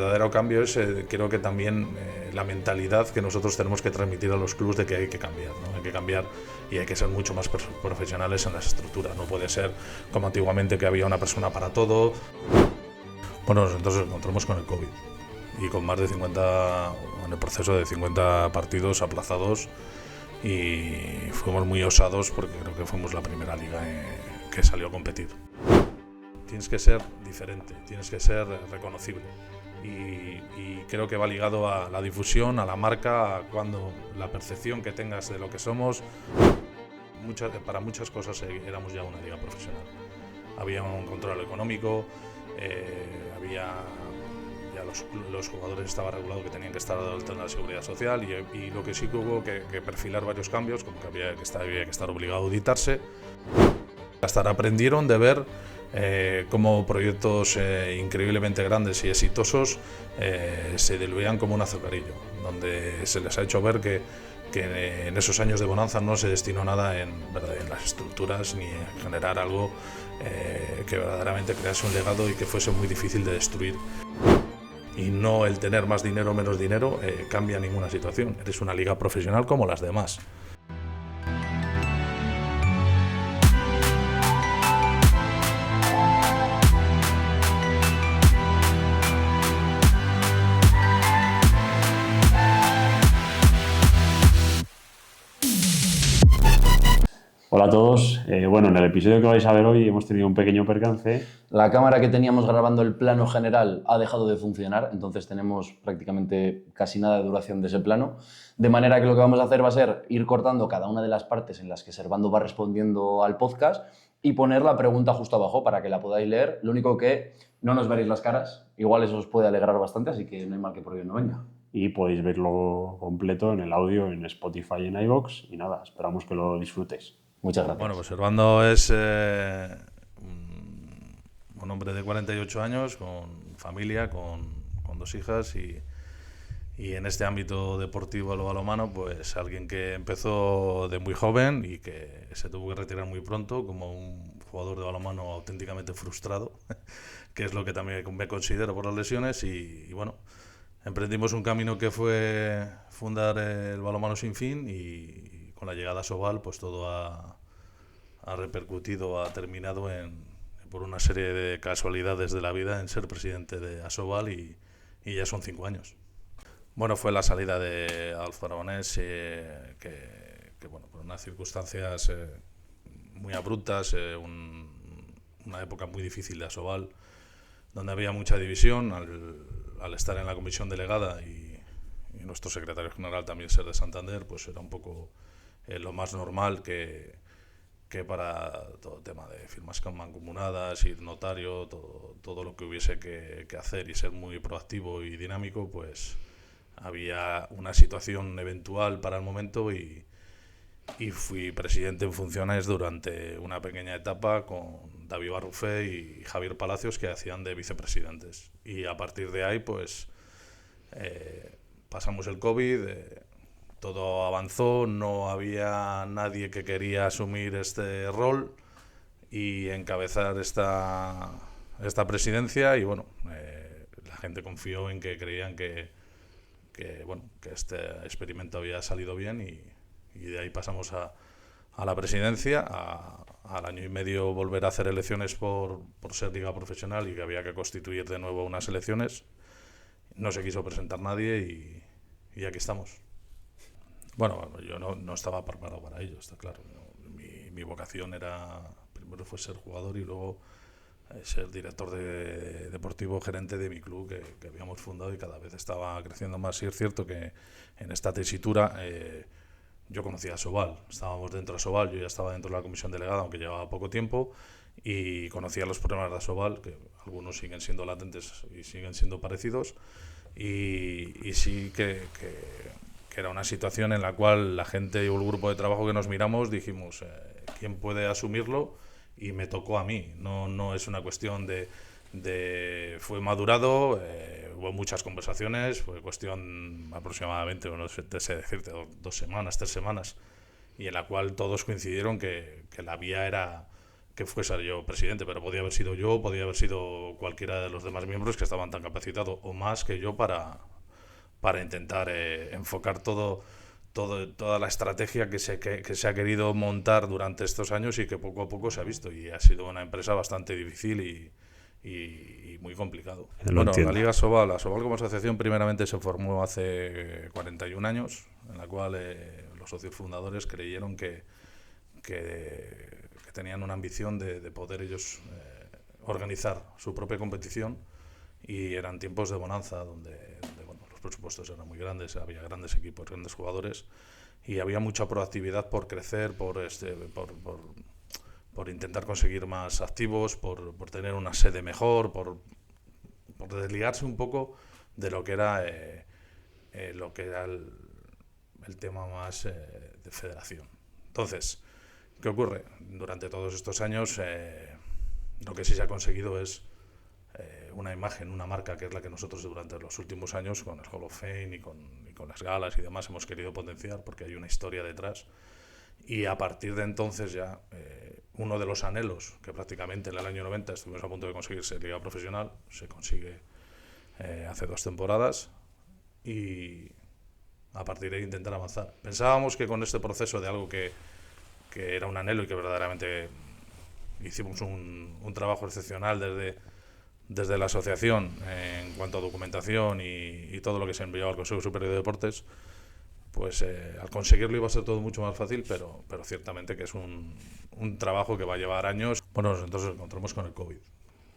El verdadero cambio es, creo que también la mentalidad que nosotros tenemos que transmitir a los clubes de que hay que cambiar, ¿no? Hay que cambiar y hay que ser mucho más profesionales en las estructuras. No puede ser como antiguamente, que había una persona para todo. Bueno, nosotros nos encontramos con el COVID y con más de 50, en el proceso de 50 partidos aplazados, y fuimos muy osados porque creo que fuimos la primera liga que salió a competir. Tienes que ser diferente, tienes que ser reconocible. Y creo que va ligado a la difusión, a la marca, a cuando la percepción que tengas de lo que somos. Para muchas cosas éramos ya una liga profesional. Había un control económico, había ya los jugadores, estaba regulado que tenían que estar en la seguridad social, y lo que sí que hubo que perfilar varios cambios, como que había que estar obligado a auditarse. Hasta aprendieron de ver cómo proyectos increíblemente grandes y exitosos se diluían como un azucarillo, donde se les ha hecho ver que en esos años de bonanza no se destinó nada en las estructuras ni en generar algo que verdaderamente crease un legado y que fuese muy difícil de destruir. Y no el tener más dinero o menos dinero cambia ninguna situación. Eres una liga profesional como las demás. Hola a todos. Bueno, en el episodio que vais a ver hoy hemos tenido un pequeño percance. La cámara que teníamos grabando el plano general ha dejado de funcionar, entonces tenemos prácticamente casi nada de duración de ese plano. De manera que lo que vamos a hacer va a ser ir cortando cada una de las partes en las que Servando va respondiendo al podcast y poner la pregunta justo abajo para que la podáis leer. Lo único que no nos veréis las caras, igual eso os puede alegrar bastante, así que no hay mal que por ello no venga. Y podéis verlo completo en el audio en Spotify y en iVoox. Y nada, esperamos que lo disfrutéis. Muchas gracias. Bueno, pues Servando es un hombre de 48 años, con familia, con 2 hijas, y en este ámbito deportivo, el balonmano, pues alguien que empezó de muy joven y que se tuvo que retirar muy pronto, como un jugador de balonmano auténticamente frustrado, que es lo que también me considero por las lesiones, y bueno, emprendimos un camino que fue fundar el Balonmano Sin Fin, y con la llegada a Asobal, pues todo ha repercutido, ha terminado por una serie de casualidades de la vida en ser presidente de Asobal, y ya son 5 años. Bueno, fue la salida de Adolfo Aragonés, que bueno, por unas circunstancias muy abruptas, una época muy difícil de Asobal, donde había mucha división al estar en la comisión delegada, y nuestro secretario general también ser de Santander, pues era un poco lo más normal que para todo el tema de firmas mancomunadas, ir notario, todo lo que hubiese que hacer y ser muy proactivo y dinámico, pues había una situación eventual para el momento, y fui presidente en funciones durante una pequeña etapa con David Barrufé y Javier Palacios, que hacían de vicepresidentes. Y a partir de ahí, pues pasamos el COVID, todo avanzó, no había nadie que quería asumir este rol y encabezar esta presidencia, y bueno, la gente confió en que creían que este experimento había salido bien, y de ahí pasamos a la presidencia, al año y medio volver a hacer elecciones por ser liga profesional, y que había que constituir de nuevo unas elecciones. No se quiso presentar nadie, y aquí estamos. Bueno, yo no estaba preparado para ello, está claro. Mi vocación era, primero fue ser jugador y luego ser director deportivo, gerente de mi club que habíamos fundado, y cada vez estaba creciendo más. Y es cierto que en esta tesitura yo conocía a Asobal, estábamos dentro de Asobal, yo ya estaba dentro de la comisión delegada, aunque llevaba poco tiempo, y conocía los problemas de Asobal, que algunos siguen siendo latentes y siguen siendo parecidos, y sí que era una situación en la cual la gente y el grupo de trabajo que nos miramos dijimos, ¿quién puede asumirlo? Y me tocó a mí. No es una cuestión fue madurado, hubo muchas conversaciones, fue cuestión aproximadamente, no sé decirte, 2 semanas, 3 semanas, y en la cual todos coincidieron que la vía era que fuese yo presidente, pero podía haber sido yo, podía haber sido cualquiera de los demás miembros que estaban tan capacitados o más que yo para intentar enfocar toda la estrategia que se ha querido montar durante estos años y que poco a poco se ha visto. Y ha sido una empresa bastante difícil y muy complicado. Bueno, la Liga Asobal como asociación primeramente se formó hace 41 años, en la cual los socios fundadores creyeron que tenían una ambición de poder ellos organizar su propia competición, y eran tiempos de bonanza donde bueno, los presupuestos eran muy grandes, había grandes equipos, grandes jugadores, y había mucha proactividad por crecer, por intentar conseguir más activos, por tener una sede mejor, por desligarse un poco de lo que era el tema más de federación. Entonces, ¿qué ocurre? Durante todos estos años lo que sí se ha conseguido es una imagen, una marca, que es la que nosotros durante los últimos años con el Hall of Fame y con las galas y demás hemos querido potenciar, porque hay una historia detrás. Y a partir de entonces ya uno de los anhelos que prácticamente en el año 90 estuvimos a punto de conseguirse Liga Profesional, se consigue hace 2 temporadas, y a partir de ahí intentar avanzar. Pensábamos que con este proceso de algo que era un anhelo y que verdaderamente hicimos un trabajo excepcional desde la asociación en cuanto a documentación y todo lo que se envió al Consejo Superior de Deportes, pues al conseguirlo iba a ser todo mucho más fácil, pero ciertamente que es un trabajo que va a llevar años. Bueno, entonces nos encontramos con el COVID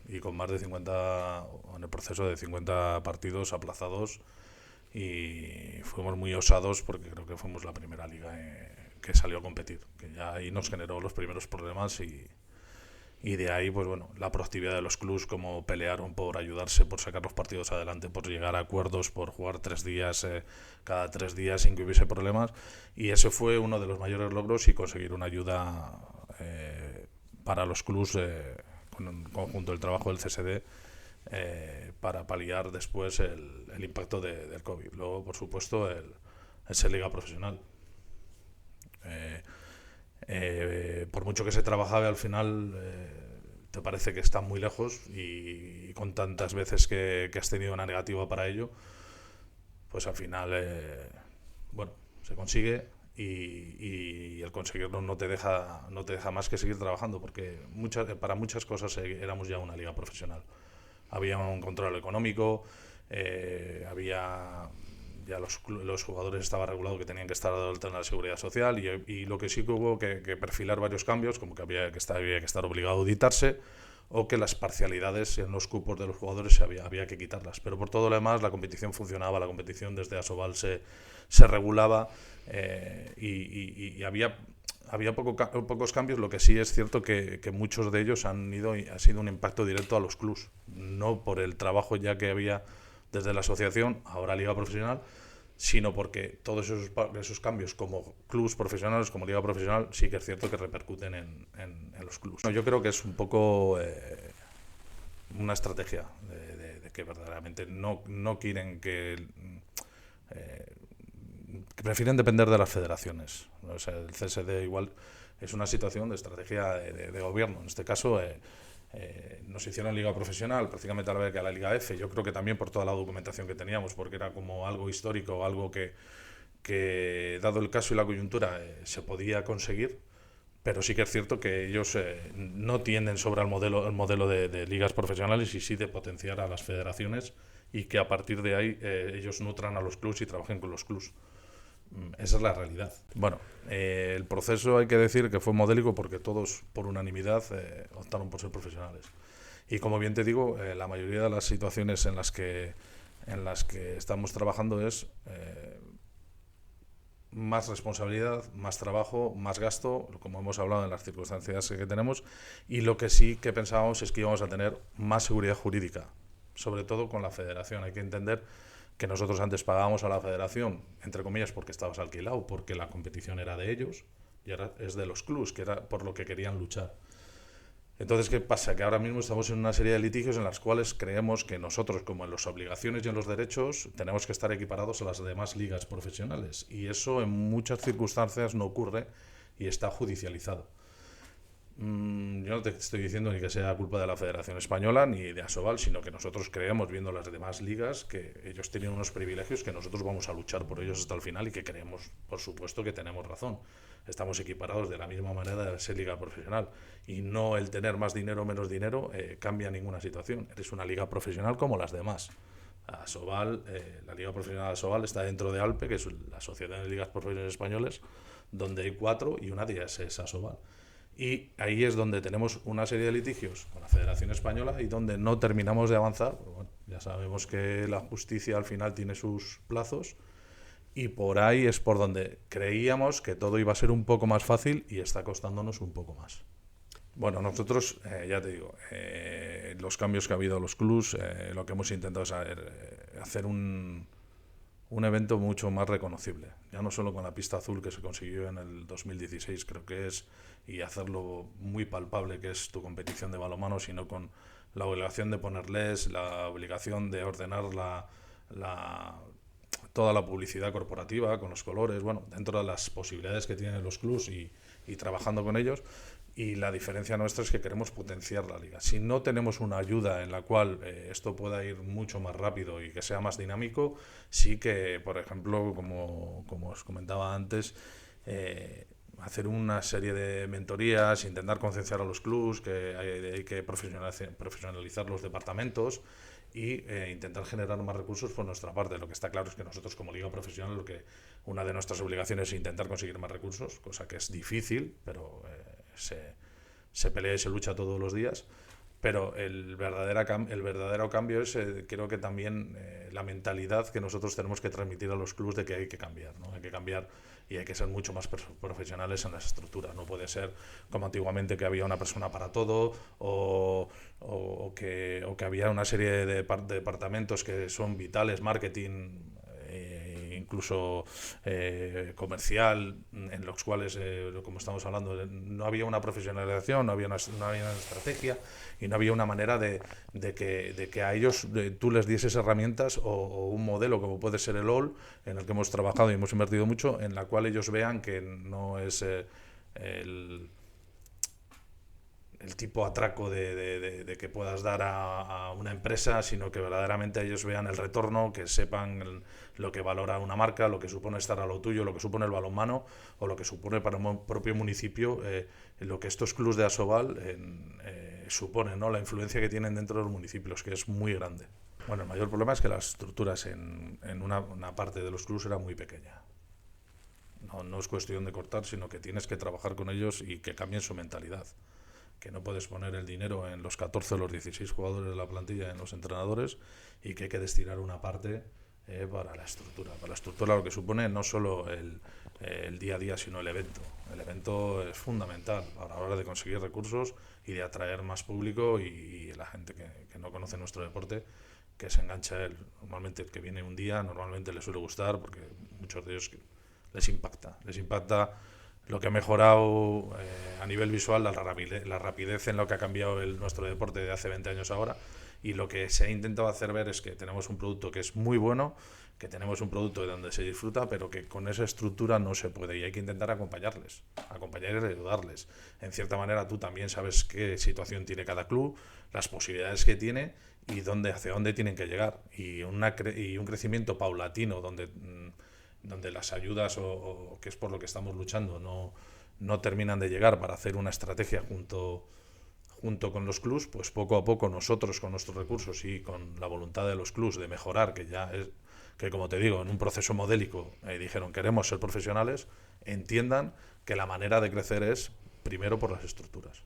y con más de 50, en el proceso de 50 partidos aplazados, y fuimos muy osados porque creo que fuimos la primera liga que salió a competir, que ya ahí nos generó los primeros problemas, y de ahí, pues bueno, la proactividad de los clubs, como pelearon por ayudarse, por sacar los partidos adelante, por llegar a acuerdos, por jugar 3 días, cada 3 días sin que hubiese problemas, y ese fue uno de los mayores logros, y conseguir una ayuda para los clubs con conjunto del trabajo del CSD para paliar después el impacto del COVID. Luego, por supuesto, el ser liga profesional. Por mucho que se trabajaba, al final te parece que está muy lejos, y con tantas veces que has tenido una negativa para ello, pues al final bueno, se consigue, y el conseguirlo no te deja más que seguir trabajando, porque para muchas cosas éramos ya una liga profesional. Había un control económico, había ya los jugadores, estaba regulado que tenían que estar de alta en la seguridad social, y lo que sí que hubo que perfilar varios cambios, como que había que estar obligado a auditarse, o que las parcialidades en los cupos de los jugadores había que quitarlas. Pero por todo lo demás la competición funcionaba, la competición desde Asobal se regulaba, y había pocos cambios. Lo que sí es cierto que muchos de ellos ha sido un impacto directo a los clubs, no por el trabajo ya que había desde la asociación, ahora Liga Profesional, sino porque todos esos cambios como clubs profesionales, como Liga Profesional, sí que es cierto que repercuten en los clubs. Yo creo que es un poco una estrategia de que verdaderamente no quieren que prefieren depender de las federaciones. O sea, el CSD igual es una situación de estrategia de gobierno. En este caso nos hicieron Liga Profesional prácticamente a la vez que a la Liga F. Yo creo que también por toda la documentación que teníamos, porque era como algo histórico, algo que dado el caso y la coyuntura se podía conseguir, pero sí que es cierto que ellos no tienden sobre el modelo de ligas profesionales, y sí de potenciar a las federaciones, y que a partir de ahí ellos nutran a los clubs y trabajen con los clubs. Esa es la realidad. Bueno, el proceso hay que decir que fue modélico, porque todos por unanimidad optaron por ser profesionales. Y como bien te digo, la mayoría de las situaciones en las que estamos trabajando es más responsabilidad, más trabajo, más gasto, como hemos hablado en las circunstancias que tenemos, y lo que sí que pensábamos es que íbamos a tener más seguridad jurídica, sobre todo con la federación. Hay que entender que nosotros antes pagábamos a la federación, entre comillas, porque estabas alquilado, porque la competición era de ellos, y ahora es de los clubs, que era por lo que querían luchar. Entonces, ¿qué pasa? Que ahora mismo estamos en una serie de litigios en las cuales creemos que nosotros, como en las obligaciones y en los derechos, tenemos que estar equiparados a las demás ligas profesionales, y eso en muchas circunstancias no ocurre y está judicializado. Yo no te estoy diciendo ni que sea culpa de la Federación Española ni de Asobal, sino que nosotros creemos, viendo las demás ligas, que ellos tienen unos privilegios que nosotros vamos a luchar por ellos hasta el final y que creemos, por supuesto, que tenemos razón. Estamos equiparados de la misma manera de ser liga profesional y no el tener más dinero o menos dinero cambia ninguna situación. Eres una liga profesional como las demás. Asobal, la Liga Profesional de Asobal está dentro de ALPE, que es la Asociación de Ligas Profesionales Españoles, donde hay 4 y una de ellas es Asobal. Y ahí es donde tenemos una serie de litigios con la Federación Española y donde no terminamos de avanzar. Bueno, ya sabemos que la justicia al final tiene sus plazos y por ahí es por donde creíamos que todo iba a ser un poco más fácil y está costándonos un poco más. Bueno, nosotros, ya te digo, los cambios que ha habido a los clubs, lo que hemos intentado es hacer un evento mucho más reconocible. Ya no solo con la pista azul que se consiguió en el 2016, creo que es, y hacerlo muy palpable, que es tu competición de balonmano, sino con la obligación de ponerles, la obligación de ordenar toda la publicidad corporativa con los colores, bueno, dentro de las posibilidades que tienen los clubs y trabajando con ellos. Y la diferencia nuestra es que queremos potenciar la liga. Si no tenemos una ayuda en la cual esto pueda ir mucho más rápido y que sea más dinámico, sí que, por ejemplo, como os comentaba antes, hacer una serie de mentorías, intentar concienciar a los clubs que hay que profesionalizar los departamentos y intentar generar más recursos por nuestra parte. Lo que está claro es que nosotros como liga profesional una de nuestras obligaciones es intentar conseguir más recursos, cosa que es difícil, pero se pelea y se lucha todos los días. Pero el verdadero cambio es, creo que también la mentalidad que nosotros tenemos que transmitir a los clubes de que hay que cambiar, ¿no? Hay que cambiar y hay que ser mucho más profesionales en las estructuras. No puede ser como antiguamente, que había una persona para todo o que había una serie de departamentos que son vitales, marketing, incluso comercial, en los cuales, como estamos hablando, no había una profesionalización, no había una estrategia y no había una manera de que a ellos tú les dieses herramientas o un modelo como puede ser el All, en el que hemos trabajado y hemos invertido mucho, en la cual ellos vean que no es el tipo atraco de que puedas dar a una empresa, sino que verdaderamente ellos vean el retorno, que sepan lo que valora una marca, lo que supone estar a lo tuyo, lo que supone el balonmano o lo que supone para un propio municipio, lo que estos clubs de Asobal suponen, ¿no? La influencia que tienen dentro de los municipios, que es muy grande. Bueno, el mayor problema es que las estructuras en una parte de los clubs era muy pequeña. No es cuestión de cortar, sino que tienes que trabajar con ellos y que cambien su mentalidad. Que no puedes poner el dinero en los 14 o los 16 jugadores de la plantilla, en los entrenadores, y que hay que destinar una parte para la estructura. Para la estructura, lo que supone no solo el día a día, sino el evento. El evento es fundamental a la hora de conseguir recursos y de atraer más público y la gente que no conoce nuestro deporte, que se engancha a él. Normalmente el que viene un día, normalmente le suele gustar, porque muchos de ellos les impacta lo que ha mejorado a nivel visual, la rapidez en lo que ha cambiado nuestro deporte de hace 20 años ahora, y lo que se ha intentado hacer ver es que tenemos un producto que es muy bueno, que tenemos un producto de donde se disfruta, pero que con esa estructura no se puede, y hay que intentar acompañar y ayudarles. En cierta manera tú también sabes qué situación tiene cada club, las posibilidades que tiene y hacia dónde tienen que llegar, y un crecimiento paulatino donde las ayudas, o que es por lo que estamos luchando, no terminan de llegar para hacer una estrategia junto con los clubs, pues poco a poco nosotros, con nuestros recursos y con la voluntad de los clubs de mejorar, que como te digo, en un proceso modélico dijeron queremos ser profesionales, entiendan que la manera de crecer es primero por las estructuras.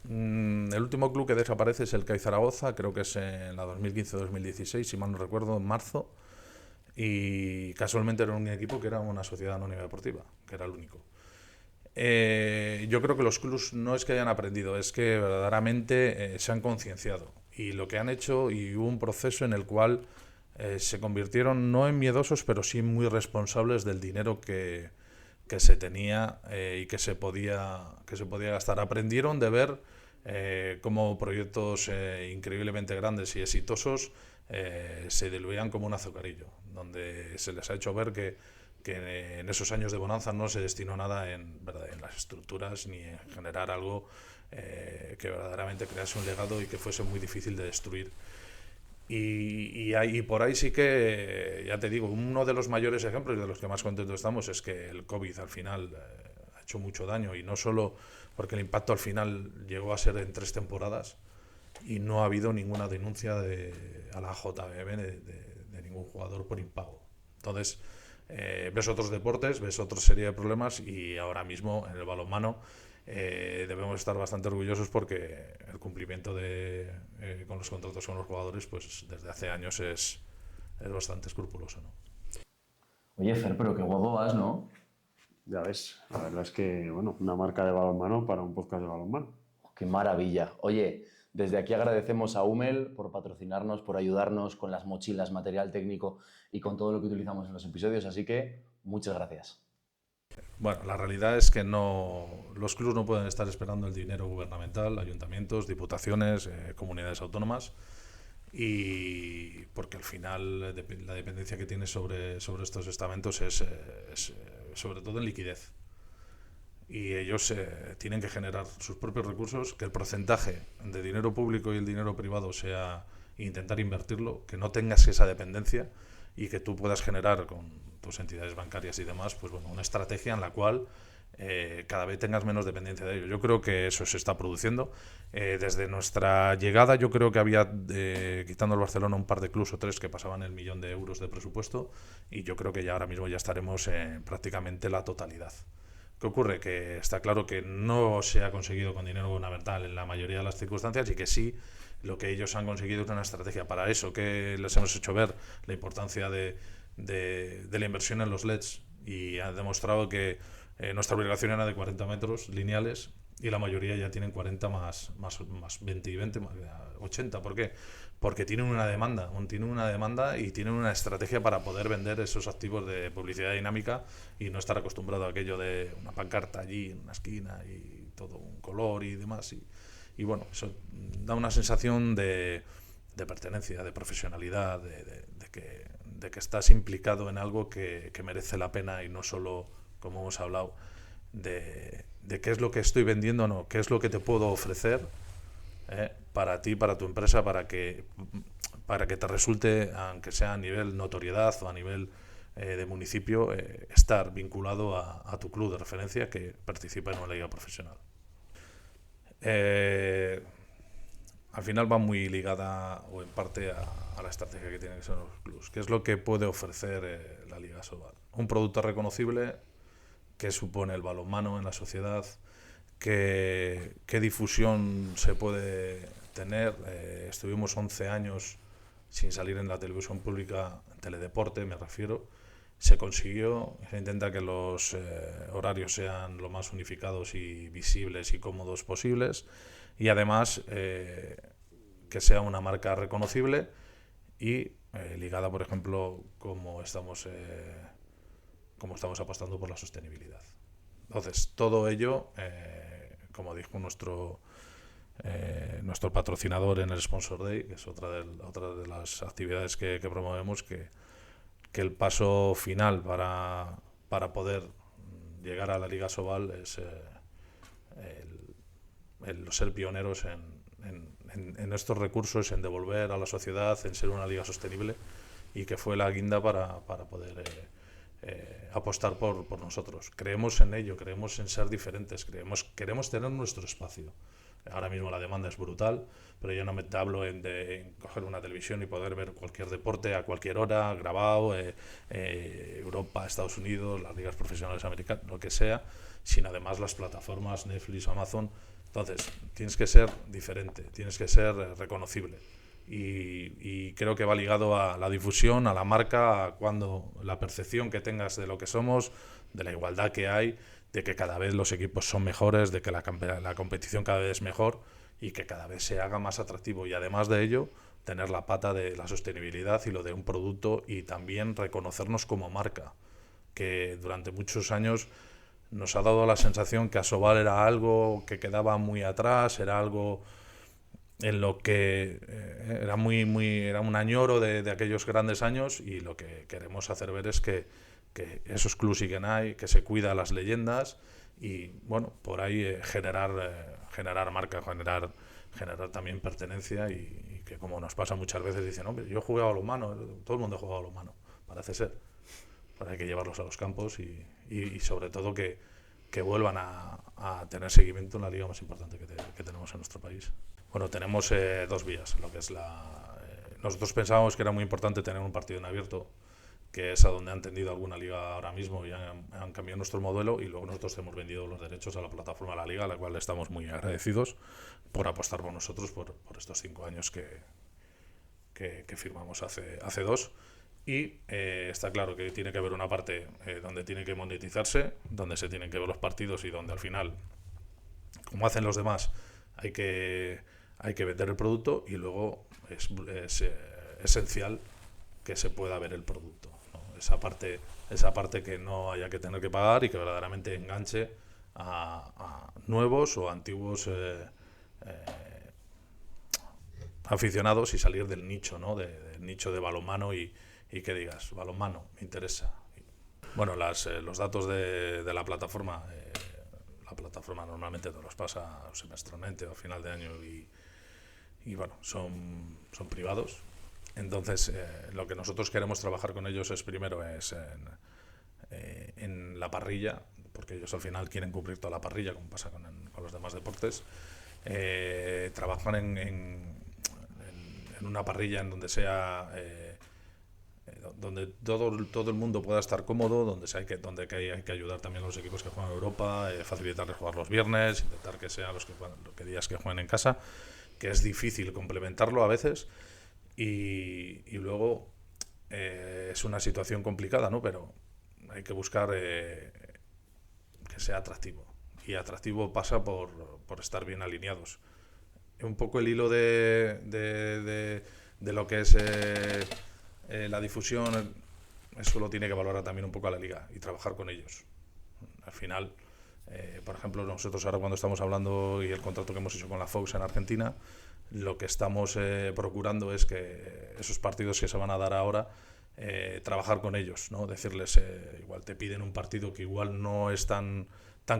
El último club que desaparece es el CAI Zaragoza, creo que es en la 2015-2016, si mal no recuerdo, en marzo. Y casualmente era un equipo que era una sociedad anónima deportiva, que era el único. Yo creo que los clubs no es que hayan aprendido, es que verdaderamente se han concienciado. Y lo que han hecho, y hubo un proceso en el cual se convirtieron no en miedosos, pero sí muy responsables del dinero que se tenía y que se podía gastar. Aprendieron de ver cómo proyectos increíblemente grandes y exitosos se diluían como un azucarillo, donde se les ha hecho ver que en esos años de bonanza no se destinó nada en las estructuras ni en generar algo que verdaderamente crease un legado y que fuese muy difícil de destruir. Y por ahí sí que, ya te digo, uno de los mayores ejemplos y de los que más contentos estamos es que el COVID al final ha hecho mucho daño, y no solo porque el impacto al final llegó a ser en 3 temporadas y no ha habido ninguna denuncia a la JBM de ningún jugador por impago. Entonces, ves otros deportes, ves otra serie de problemas, y ahora mismo en el balonmano debemos estar bastante orgullosos porque el cumplimiento con los contratos con los jugadores, pues desde hace años es bastante escrupuloso, ¿no? Oye, Fer, pero qué guapo vas, ¿no? Ya ves, la verdad es que, bueno, una marca de balonmano para un podcast de balonmano. Qué maravilla. Oye, desde aquí agradecemos a Hummel por patrocinarnos, por ayudarnos con las mochilas, material técnico y con todo lo que utilizamos en los episodios, así que muchas gracias. Bueno, la realidad es que los clubes no pueden estar esperando el dinero gubernamental, ayuntamientos, diputaciones, comunidades autónomas, y porque al final la dependencia que tiene sobre estos estamentos es sobre todo en liquidez. Y ellos tienen que generar sus propios recursos, que el porcentaje de dinero público y el dinero privado sea intentar invertirlo, que no tengas esa dependencia, y que tú puedas generar con tus entidades bancarias y demás, pues bueno, una estrategia en la cual cada vez tengas menos dependencia de ello. Yo creo que eso se está produciendo. Desde nuestra llegada yo creo que había, quitando el Barcelona, un par de clubes o 3 que pasaban el 1.000.000 de euros de presupuesto, y yo creo que ya ahora mismo ya estaremos en prácticamente la totalidad. ¿Qué ocurre? Que está claro que no se ha conseguido con dinero gubernamental en la mayoría de las circunstancias, y que sí, lo que ellos han conseguido es una estrategia para eso, que les hemos hecho ver la importancia de la inversión en los LEDs, y ha demostrado que nuestra obligación era de 40 metros lineales, y la mayoría ya tienen 40 más 20 y 20 más 80. ¿Por qué? Porque tienen una demanda y tienen una estrategia para poder vender esos activos de publicidad dinámica, y no estar acostumbrado a aquello de una pancarta allí en una esquina y todo un color y demás. Y bueno, eso da una sensación de pertenencia, de profesionalidad, de que estás implicado en algo que merece la pena, y no solo, como hemos hablado, de qué es lo que estoy vendiendo, no, qué es lo que te puedo ofrecer para ti, para tu empresa, para que te resulte, aunque sea a nivel notoriedad o a nivel de municipio, estar vinculado a tu club de referencia que participa en una liga profesional. Al final va muy ligada, o en parte, a la estrategia que tienen que ser los clubes. ¿Qué es lo que puede ofrecer la Liga Asobal? Un producto reconocible, que supone el balonmano en la sociedad, qué difusión se puede tener. Estuvimos 11 años sin salir en la televisión pública, en teledeporte me refiero. Se consiguió, se intenta que los horarios sean lo más unificados y visibles y cómodos posibles, y además que sea una marca reconocible y ligada, por ejemplo, como estamos apostando por la sostenibilidad. Entonces, todo ello, como dijo nuestro patrocinador en el Sponsor Day, que es otra de las actividades que promovemos, que el paso final para poder llegar a la Liga Asobal es el ser pioneros en estos recursos, en devolver a la sociedad, en ser una liga sostenible, y que fue la guinda para poder apostar por nosotros. Creemos en ello, creemos en ser diferentes, queremos tener nuestro espacio. Ahora mismo la demanda es brutal, pero yo no me hablo en coger una televisión y poder ver cualquier deporte a cualquier hora, grabado, Europa, Estados Unidos, las ligas profesionales americanas, lo que sea, sino además las plataformas Netflix, Amazon. Entonces, tienes que ser diferente, tienes que ser reconocible. Y creo que va ligado a la difusión, a la marca, a la percepción que tengas de lo que somos, de la igualdad que hay, de que cada vez los equipos son mejores, de que la competición cada vez es mejor y que cada vez se haga más atractivo. Y además de ello, tener la pata de la sostenibilidad y lo de un producto, y también reconocernos como marca, que durante muchos años nos ha dado la sensación que Asobal era algo que quedaba muy atrás, era algo en lo que era un añoro de aquellos grandes años, y lo que queremos hacer ver es que que esos clubs siguen ahí, que se cuida a las leyendas y bueno, por ahí generar marca, generar también pertenencia y que como nos pasa muchas veces dicen, hombre, yo he jugado a balonmano, todo el mundo ha jugado a balonmano, parece ser, pero hay que llevarlos a los campos y sobre todo que vuelvan a tener seguimiento en la liga más importante que tenemos en nuestro país. Bueno, tenemos 2 vías, lo que es nosotros pensábamos que era muy importante tener un partido en abierto, que es a donde han tendido alguna liga ahora mismo y han cambiado nuestro modelo, y luego nosotros hemos vendido los derechos a la plataforma de la liga, a la cual estamos muy agradecidos por apostar por nosotros por estos 5 años que firmamos hace 2. Y está claro que tiene que haber una parte donde tiene que monetizarse, donde se tienen que ver los partidos y donde al final, como hacen los demás, hay que vender el producto, y luego es esencial que se pueda ver el producto, ¿no? Esa parte que no haya que tener que pagar y que verdaderamente enganche a nuevos o antiguos aficionados, y salir del nicho, ¿no? Del nicho de balonmano y que digas, balonmano, me interesa. Bueno, los datos de la plataforma normalmente te los pasa semestralmente o a final de año y bueno, son privados. Entonces, lo que nosotros queremos trabajar con ellos es primero en la parrilla, porque ellos al final quieren cubrir toda la parrilla, como pasa con los demás deportes. Trabajan en una parrilla en donde sea donde todo el mundo pueda estar cómodo, donde hay que ayudar también a los equipos que juegan en Europa, facilitarles jugar los viernes, intentar que sean los días que jueguen en casa, que es difícil complementarlo a veces, y luego es una situación complicada, ¿no? Pero hay que buscar que sea atractivo, y atractivo pasa por estar bien alineados. Un poco el hilo de lo que es la difusión, eso lo tiene que valorar también un poco a la liga y trabajar con ellos. Al final, por ejemplo, nosotros ahora cuando estamos hablando y el contrato que hemos hecho con la Fox en Argentina, lo que estamos procurando es que esos partidos que se van a dar ahora, trabajar con ellos, ¿no? Decirles, igual te piden un partido que igual no es tan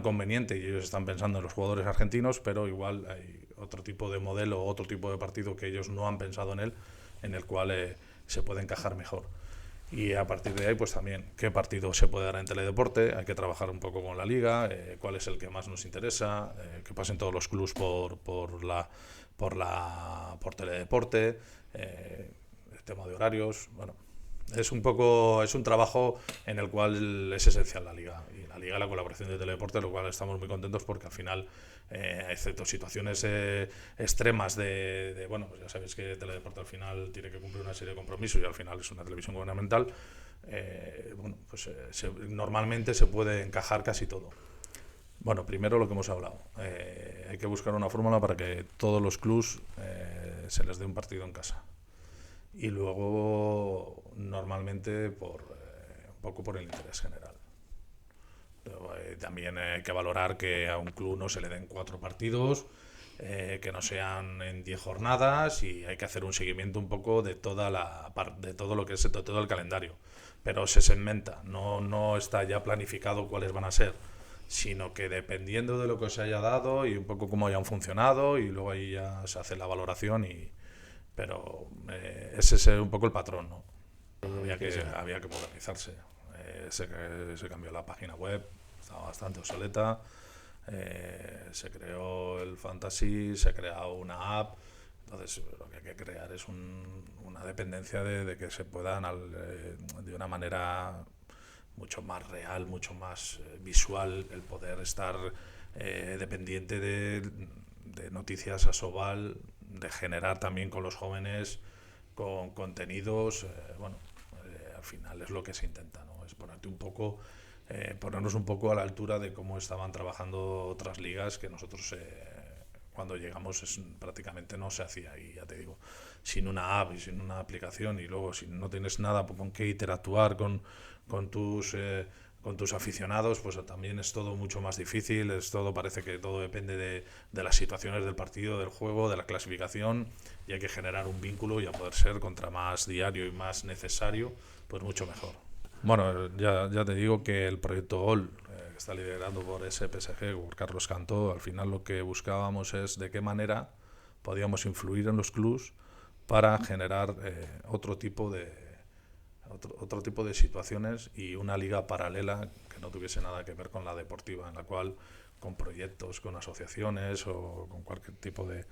conveniente y ellos están pensando en los jugadores argentinos, pero igual hay otro tipo de modelo, otro tipo de partido que ellos no han pensado en él, en el cual se puede encajar mejor. Y a partir de ahí, pues también, qué partido se puede dar en Teledeporte, hay que trabajar un poco con la liga, cuál es el que más nos interesa, que pasen todos los clubs por Teledeporte, el tema de horarios, bueno, es un trabajo en el cual es esencial la liga, y la colaboración de Teledeporte, lo cual estamos muy contentos porque al final, excepto situaciones extremas bueno, pues ya sabéis que Teledeporte al final tiene que cumplir una serie de compromisos y al final es una televisión gubernamental, bueno, pues normalmente se puede encajar casi todo. Bueno, primero lo que hemos hablado, hay que buscar una fórmula para que todos los clubs se les dé un partido en casa. Y luego, normalmente, un poco por el interés general. Pero, también hay que valorar que a un club no se le den 4 partidos, que no sean en 10 jornadas, y hay que hacer un seguimiento un poco de todo lo que es todo el calendario. Pero se segmenta, no está ya planificado cuáles van a ser, sino que dependiendo de lo que se haya dado y un poco cómo hayan funcionado, y luego ahí ya se hace la valoración pero ese es un poco el patrón, ¿no? Había que modernizarse. Se cambió la página web, estaba bastante obsoleta. Se creó el Fantasy, se ha creado una app. Entonces, lo que hay que crear es una dependencia de que se puedan, de una manera mucho más real, mucho más visual, el poder estar dependiente de noticias a Sobal, de generar también con los jóvenes, con contenidos, bueno, al final es lo que se intenta, ¿no? Es ponernos un poco a la altura de cómo estaban trabajando otras ligas que nosotros cuando llegamos prácticamente no se hacía, y ya te digo, sin una app y sin una aplicación, y luego si no tienes nada con qué interactuar con tus aficionados, pues también es todo mucho más difícil, parece que todo depende de las situaciones del partido, del juego, de la clasificación, y hay que generar un vínculo, y a poder ser contra más diario y más necesario, pues mucho mejor. Bueno, ya te digo que el proyecto GOL, que está liderado por SPSG, por Carlos Cantó, al final lo que buscábamos es de qué manera podíamos influir en los clubs para generar otro tipo de situaciones y una liga paralela que no tuviese nada que ver con la deportiva, en la cual con proyectos, con asociaciones o con cualquier tipo de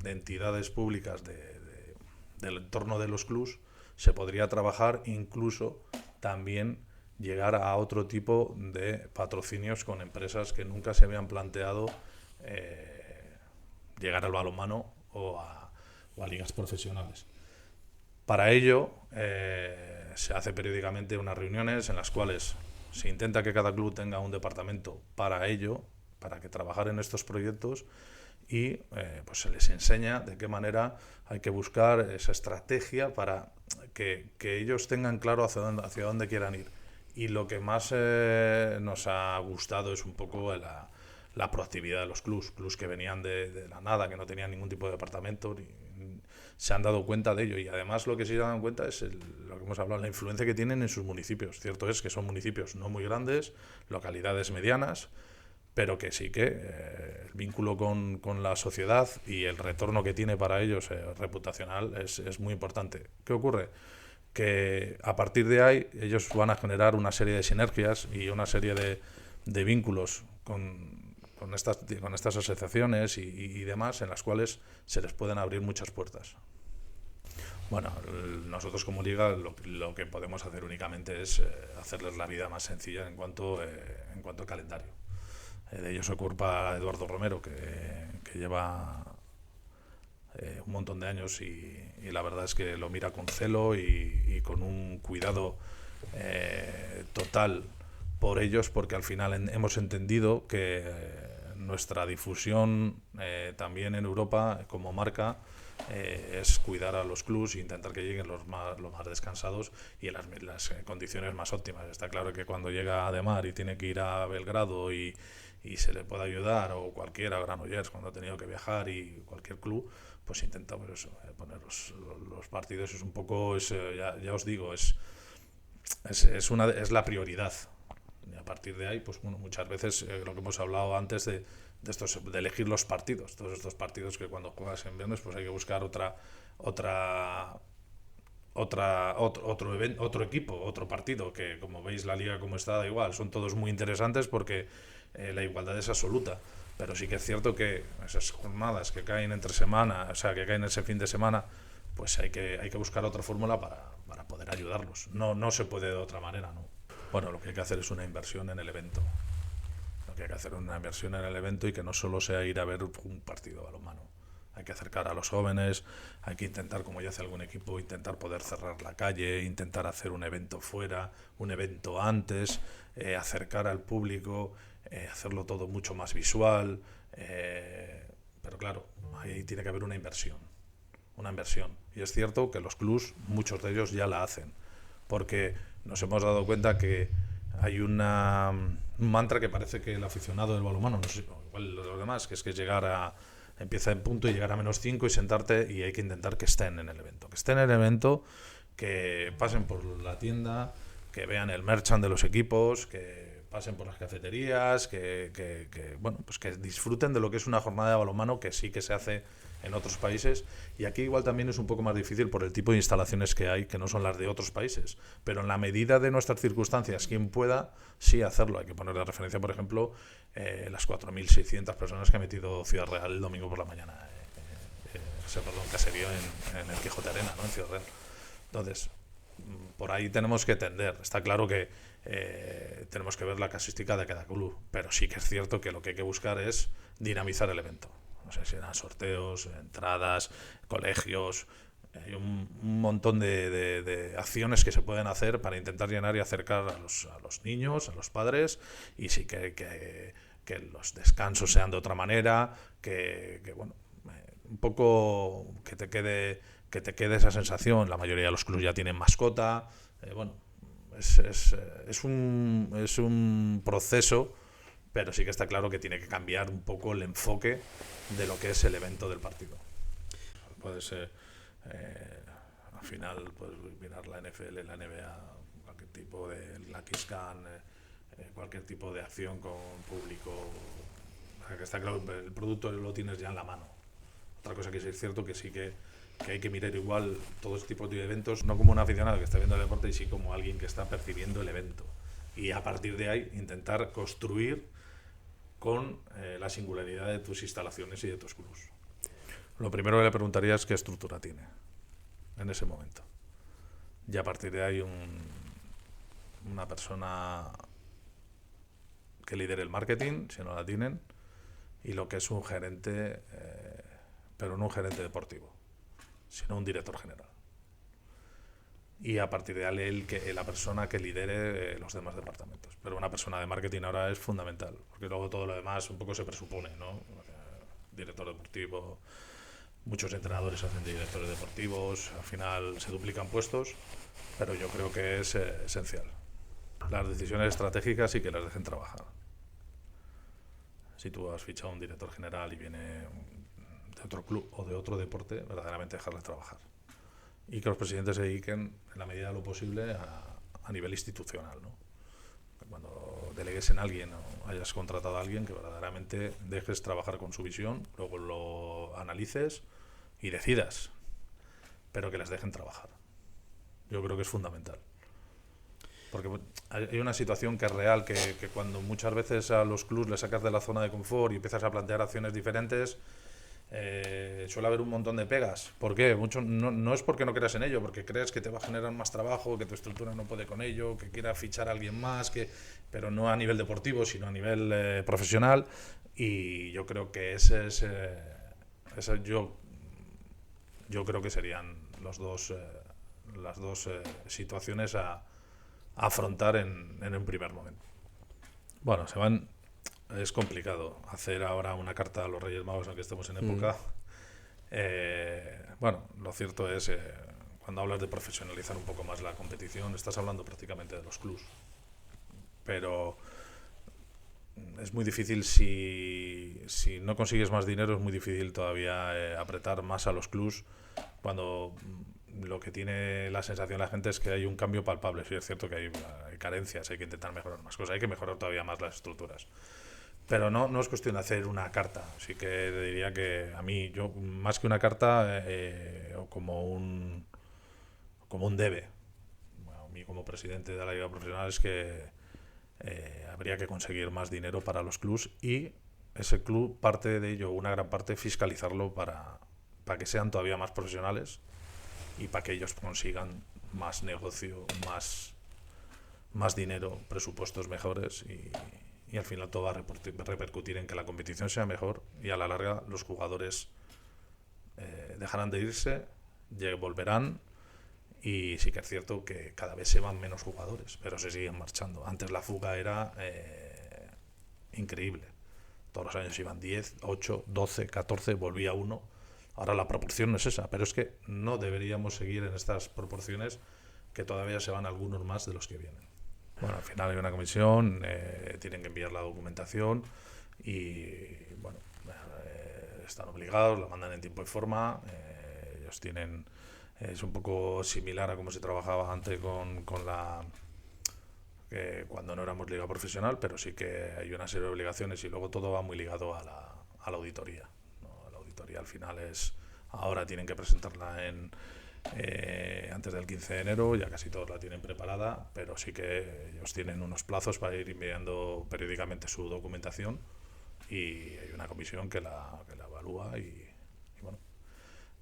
entidades públicas del entorno de los clubs se podría trabajar, incluso también llegar a otro tipo de patrocinios con empresas que nunca se habían planteado llegar al balonmano o a ligas profesionales. Para ello se hace periódicamente unas reuniones en las cuales se intenta que cada club tenga un departamento para ello, para que trabajar en estos proyectos, y pues se les enseña de qué manera hay que buscar esa estrategia para que ellos tengan claro hacia dónde quieran ir. Y lo que más nos ha gustado es un poco la proactividad de los clubs que venían de la nada, que no tenían ningún tipo de departamento, se han dado cuenta de ello. Y además lo que sí se dan cuenta es lo que hemos hablado, la influencia que tienen en sus municipios. Cierto es que son municipios no muy grandes, localidades medianas, pero que sí que el vínculo con la sociedad y el retorno que tiene para ellos reputacional es muy importante. ¿Qué ocurre? Que a partir de ahí ellos van a generar una serie de sinergias y una serie de vínculos con estas asociaciones y demás, en las cuales se les pueden abrir muchas puertas. Bueno, nosotros como liga lo que podemos hacer únicamente es hacerles la vida más sencilla en cuanto a calendario. De ello se ocupa Eduardo Romero, que lleva un montón de años y la verdad es que lo mira con celo y con un cuidado total por ellos, porque al final hemos entendido que nuestra difusión también en Europa como marca es cuidar a los clubs e intentar que lleguen los más descansados y en las condiciones más óptimas. Está claro que cuando llega a Ademar y tiene que ir a Belgrado y se le puede ayudar, o cualquiera, Granollers cuando ha tenido que viajar, y cualquier club, pues intenta pues eso, poner los partidos. Es un poco, ya os digo, es la prioridad. Y a partir de ahí, pues bueno, muchas veces lo que hemos hablado antes de elegir los partidos, todos estos partidos que cuando juegas en viernes pues hay que buscar otro equipo, otro partido, que como veis la liga como está, da igual, son todos muy interesantes porque la igualdad es absoluta, pero sí que es cierto que esas jornadas que caen entre semana, o sea, que caen ese fin de semana, pues hay que buscar otra fórmula para poder ayudarlos. No se puede de otra manera, ¿no? Bueno, lo que hay que hacer es una inversión en el evento. Hay que hacer una inversión en el evento y que no solo sea ir a ver un partido de balonmano. Hay que acercar a los jóvenes, hay que intentar, como ya hace algún equipo, intentar poder cerrar la calle, intentar hacer un evento fuera, un evento antes, acercar al público, hacerlo todo mucho más visual. Pero claro, ahí tiene que haber una inversión. Y es cierto que los clubs, muchos de ellos ya la hacen, porque nos hemos dado cuenta que hay un mantra que parece que el aficionado del balonmano, no sé, igual los demás, que es empieza en punto y llegar a -5 y sentarte, y hay que intentar que estén en el evento, que pasen por la tienda, que vean el merchant de los equipos, que pasen por las cafeterías, bueno, pues que disfruten de lo que es una jornada de balonmano, que sí que se hace en otros países, y aquí igual también es un poco más difícil por el tipo de instalaciones que hay, que no son las de otros países, pero en la medida de nuestras circunstancias, quien pueda, sí hacerlo. Hay que poner de referencia, por ejemplo, las 4.600 personas que ha metido Ciudad Real el domingo por la mañana, caserío en el Quijote Arena, ¿no? En Ciudad Real. Entonces, por ahí tenemos que tender. Está claro que tenemos que ver la casuística de cada club, pero sí que es cierto que lo que hay que buscar es dinamizar el evento. No sé si eran sorteos, entradas, colegios. Hay un montón de acciones que se pueden hacer para intentar llenar y acercar a los niños, a los padres, y sí que los descansos sean de otra manera, que bueno, un poco que te quede esa sensación. La mayoría de los clubes ya tienen mascota. Bueno, es un proceso, pero sí que está claro que tiene que cambiar un poco el enfoque de lo que es el evento del partido. Puede ser al final, pues mirar la NFL, la NBA, cualquier tipo de la Kisscan, cualquier tipo de acción con público, que está claro, el producto lo tienes ya en la mano. Otra cosa que sí es cierto que sí que hay que mirar igual todo este tipo de eventos, no como un aficionado que está viendo el deporte, y sí como alguien que está percibiendo el evento. Y a partir de ahí intentar construir con la singularidad de tus instalaciones y de tus clubs. Lo primero que le preguntaría es qué estructura tiene en ese momento. Y a partir de ahí una persona que lidere el marketing, si no la tienen, y lo que es un gerente, pero no un gerente deportivo, sino un director general. Y a partir de ahí la persona que lidere los demás departamentos. Pero una persona de marketing ahora es fundamental, porque luego todo lo demás un poco se presupone, ¿no? Director deportivo, muchos entrenadores hacen de directores deportivos, al final se duplican puestos, pero yo creo que es esencial. Las decisiones estratégicas sí que las dejen trabajar. Si tú has fichado un director general y viene de otro club o de otro deporte, verdaderamente dejarle trabajar. Y que los presidentes se dediquen, en la medida de lo posible, a nivel institucional, ¿no? Cuando delegues en alguien o hayas contratado a alguien, que verdaderamente dejes trabajar con su visión, luego lo analices y decidas, pero que les dejen trabajar. Yo creo que es fundamental. Porque hay una situación que es real, que cuando muchas veces a los clubs les sacas de la zona de confort y empiezas a plantear acciones diferentes, suele haber un montón de pegas. ¿Por qué? No es porque no creas en ello, porque crees que te va a generar más trabajo, que tu estructura no puede con ello, que quiera fichar a alguien más, pero no a nivel deportivo, sino a nivel profesional. Y yo creo que yo creo que serían las dos situaciones a afrontar en un primer momento. Bueno, es complicado hacer ahora una carta a los Reyes Magos, aunque estemos en época. Bueno, lo cierto es, cuando hablas de profesionalizar un poco más la competición, estás hablando prácticamente de los clubs. Pero es muy difícil, si no consigues más dinero, es muy difícil todavía apretar más a los clubs cuando lo que tiene la sensación la gente es que hay un cambio palpable. Sí, es cierto que hay carencias, hay que intentar mejorar más cosas, hay que mejorar todavía más las estructuras. Pero no es cuestión de hacer una carta. Así que diría que a mí, yo más que una carta, o como un debe, bueno, a mí como presidente de la Liga Profesional, es que habría que conseguir más dinero para los clubs, y ese club, parte de ello, una gran parte, fiscalizarlo para que sean todavía más profesionales y para que ellos consigan más negocio, más dinero, presupuestos mejores, y al final todo va a repercutir en que la competición sea mejor, y a la larga los jugadores dejarán de irse, volverán, y sí que es cierto que cada vez se van menos jugadores, pero se siguen marchando. Antes la fuga era increíble. Todos los años iban 10, 8, 12, 14, volvía uno. Ahora la proporción no es esa, pero es que no deberíamos seguir en estas proporciones, que todavía se van algunos más de los que vienen. Bueno, al final hay una comisión, tienen que enviar la documentación y, bueno, están obligados, la mandan en tiempo y forma. Ellos tienen... Es un poco similar a cómo se trabajaba antes con la... cuando no éramos liga profesional, pero sí que hay una serie de obligaciones, y luego todo va muy ligado a la auditoría, ¿no? La auditoría al final ahora tienen que presentarla antes del 15 de enero, ya casi todos la tienen preparada, pero sí que ellos tienen unos plazos para ir enviando periódicamente su documentación, y hay una comisión que la evalúa, y bueno,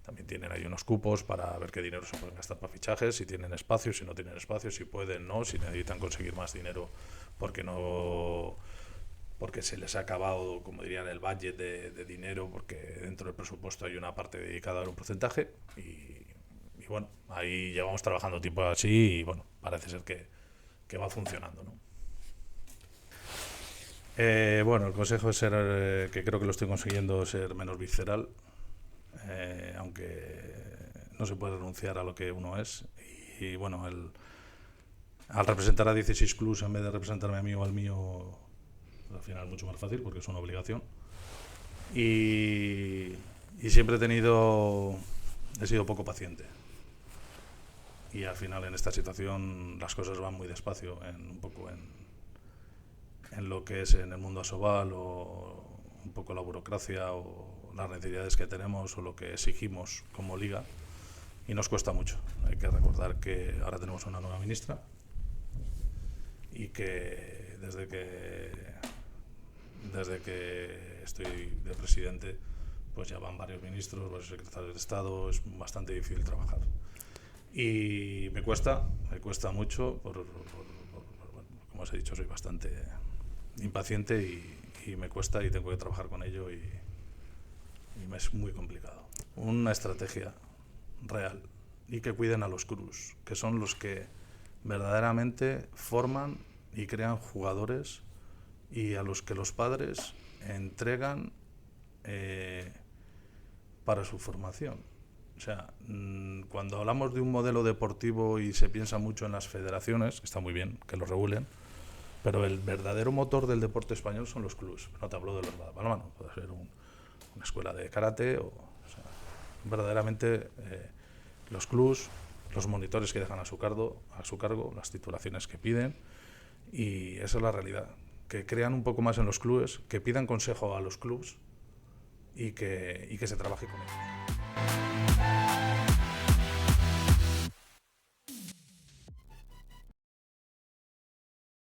también tienen ahí unos cupos para ver qué dinero se pueden gastar para fichajes, si tienen espacio, si no tienen espacio, si pueden, no, si necesitan conseguir más dinero porque se les ha acabado, como dirían, el budget de dinero, porque dentro del presupuesto hay una parte dedicada a un porcentaje, y bueno, ahí llevamos trabajando tiempo así, y bueno, parece ser que va funcionando, ¿no? Bueno, el consejo es que creo que lo estoy consiguiendo, ser menos visceral, aunque no se puede renunciar a lo que uno es, y bueno, al representar a 16 clubs en vez de representarme a mí o al mío, al final es mucho más fácil porque es una obligación, y siempre he sido poco paciente. y al final en esta situación las cosas van muy despacio, un poco en lo que es en el mundo asobal, o un poco la burocracia o las necesidades que tenemos o lo que exigimos como liga, y nos cuesta mucho. Hay que recordar que ahora tenemos una nueva ministra y que desde que estoy de presidente pues ya van varios ministros, varios secretarios de Estado, es bastante difícil trabajar. Y me cuesta mucho, como os he dicho, soy bastante impaciente y me cuesta y tengo que trabajar con ello y me es muy complicado. Una estrategia real y que cuiden a los crus, que son los que verdaderamente forman y crean jugadores y a los que los padres entregan para su formación. O sea, cuando hablamos de un modelo deportivo y se piensa mucho en las federaciones, que está muy bien que lo regulen, pero el verdadero motor del deporte español son los clubs. No te hablo de los balonmano, puede ser una escuela de karate o sea, verdaderamente los clubs, los monitores que dejan a su cargo, las titulaciones que piden, y esa es la realidad. Que crean un poco más en los clubes, que pidan consejo a los clubs y que se trabaje con ellos.